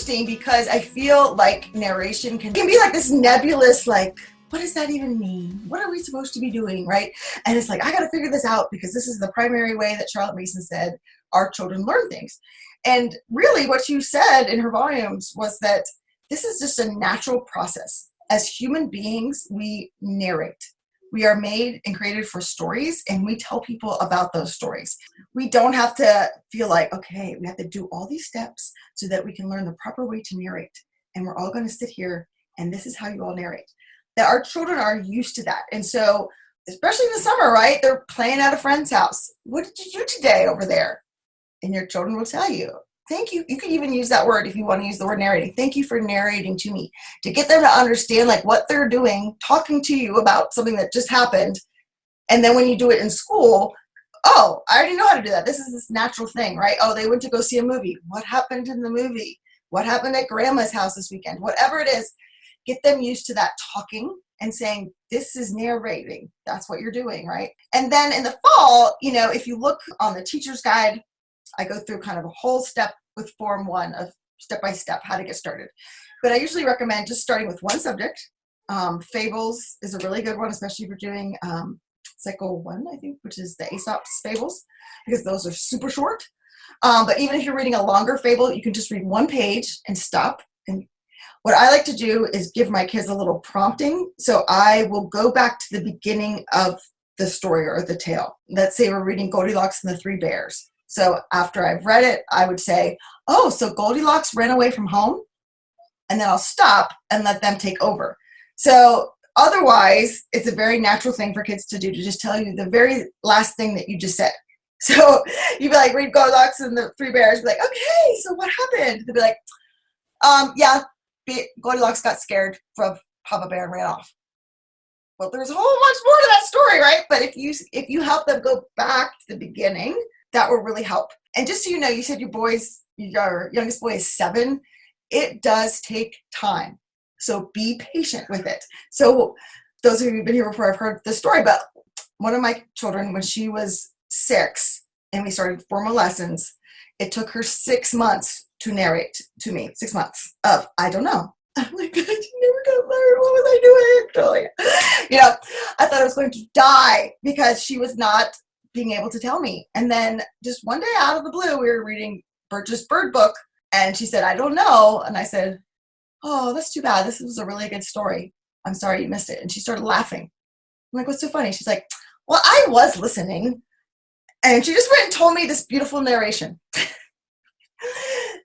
interesting because I feel like narration can be like this nebulous, like, what does that even mean? What are we supposed to be doing, right? And it's like, I got to figure this out because this is the primary way that Charlotte Mason said our children learn things. And really what you said in her volumes was that this is just a natural process. As human beings, we narrate. We are made and created for stories, and we tell people about those stories. We don't have to feel like, okay, we have to do all these steps so that we can learn the proper way to narrate. And we're all going to sit here, and this is how you all narrate. That our children are used to that. And so, especially in the summer, right? They're playing at a friend's house. What did you do today over there? And your children will tell you. Thank you. You can even use that word if you want to use the word narrating. Thank you for narrating to me. To get them to understand like what they're doing, talking to you about something that just happened. And then when you do it in school, oh, I already know how to do that. This is this natural thing, right? Oh, they went to go see a movie. What happened in the movie? What happened at grandma's house this weekend? Whatever it is, get them used to that talking and saying, this is narrating. That's what you're doing, right? And then in the fall, you know, if you look on the teacher's guide, I go through kind of a whole step with Form 1 of step-by-step how to get started. But I usually recommend just starting with one subject. Fables is a really good one, especially if you're doing Cycle 1, I think, which is the Aesop's Fables, because those are super short. But even if you're reading a longer fable, you can just read one page and stop. And what I like to do is give my kids a little prompting. So I will go back to the beginning of the story or the tale. Let's say we're reading Goldilocks and the Three Bears. So after I've read it, I would say, oh, so Goldilocks ran away from home? And then I'll stop and let them take over. So otherwise, it's a very natural thing for kids to do, to just tell you the very last thing that you just said. So you'd be like, read Goldilocks and the Three Bears. Be like, okay, so what happened? They'd be like, yeah, Goldilocks got scared from Papa Bear and ran off. Well, there's a whole bunch more to that story, right? But if you help them go back to the beginning, that will really help. And just so you know, you said your youngest boy is 7. It does take time. So be patient with it. So those of you who've been here before have heard the story, but one of my children, when she was 6 and we started formal lessons, it took her 6 months to narrate to me. 6 months of, I don't know. I'm like, I never got learn. What was I doing actually? You know, I thought I was going to die because she was not being able to tell me. And then just one day out of the blue, we were reading Birch's Bird Book, and she said, I don't know. And I said, oh, that's too bad. This was a really good story. I'm sorry you missed it. And she started laughing. I'm like, what's so funny? She's like, well, I was listening. And she just went and told me this beautiful narration.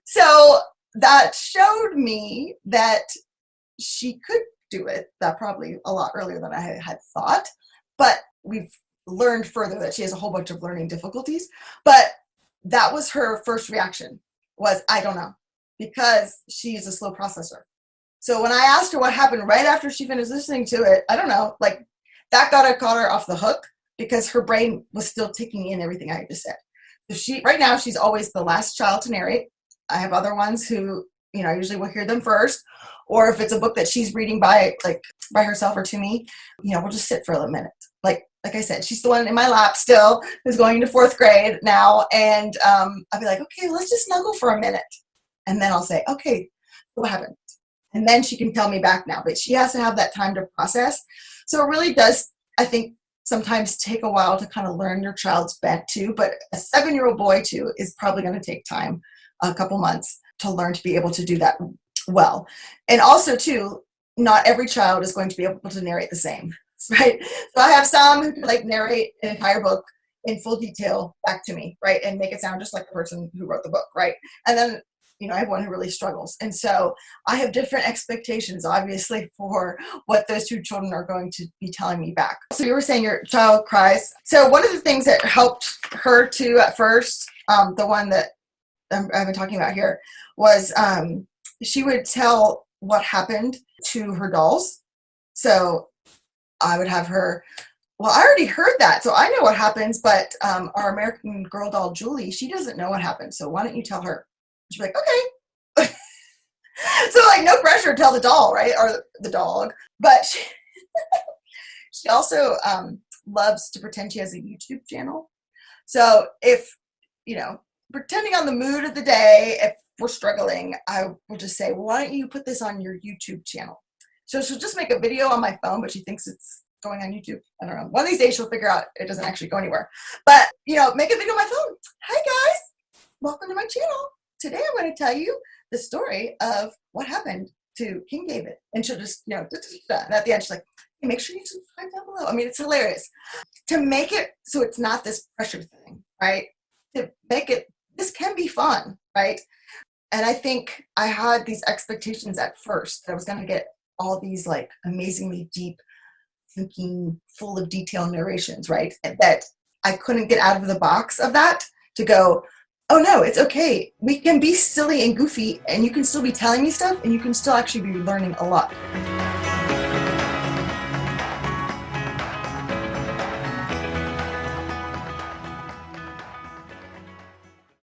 So that showed me that she could do it, that probably a lot earlier than I had thought. But we've learned further that she has a whole bunch of learning difficulties. But that was her first reaction, was I don't know, because she is a slow processor. So when I asked her what happened right after she finished listening to it, I don't know, like that caught her off the hook because her brain was still taking in everything I just said. So right now she's always the last child to narrate. I have other ones who, you know, I usually will hear them first, or if it's a book that she's reading by herself or to me, you know, we'll just sit for a minute. Like I said, she's the one in my lap still who's going into 4th grade now. And I'll be like, okay, let's just snuggle for a minute. And then I'll say, okay, what happened? And then she can tell me back now, but she has to have that time to process. So it really does, I think, sometimes take a while to kind of learn your child's bent too. But a 7-year-old boy too is probably going to take time, a couple months, to learn to be able to do that well. And also too, not every child is going to be able to narrate the same. Right? So I have some who can like narrate an entire book in full detail back to me, right? And make it sound just like the person who wrote the book, right? And then, you know, I have one who really struggles. And so I have different expectations, obviously, for what those two children are going to be telling me back. So you were saying your child cries. So one of the things that helped her too at first, the one that I've been talking about here, was she would tell what happened to her dolls. So I would have her, well, I already heard that, so I know what happens, but our American Girl doll, Julie, she doesn't know what happened, so why don't you tell her? She'd be like, okay. So, like, no pressure to tell the doll, right, or the dog, but she also loves to pretend she has a YouTube channel. So if, you know, depending on the mood of the day, if we're struggling, I will just say, well, why don't you put this on your YouTube channel? So she'll just make a video on my phone, but she thinks it's going on YouTube. I don't know. One of these days she'll figure out it doesn't actually go anywhere. But, make a video on my phone. Hi guys, welcome to my channel. Today I'm going to tell you the story of what happened to King David. And she'll just, and at the end she's like, hey, make sure you subscribe down below. I mean, it's hilarious. To make it so it's not this pressure thing, right? To make it, this can be fun, right? And I think I had these expectations at first that I was going to get all these like amazingly deep thinking, full of detail narrations, right? That I couldn't get out of the box of that to go, oh no, it's okay. We can be silly and goofy and you can still be telling me stuff and you can still actually be learning a lot.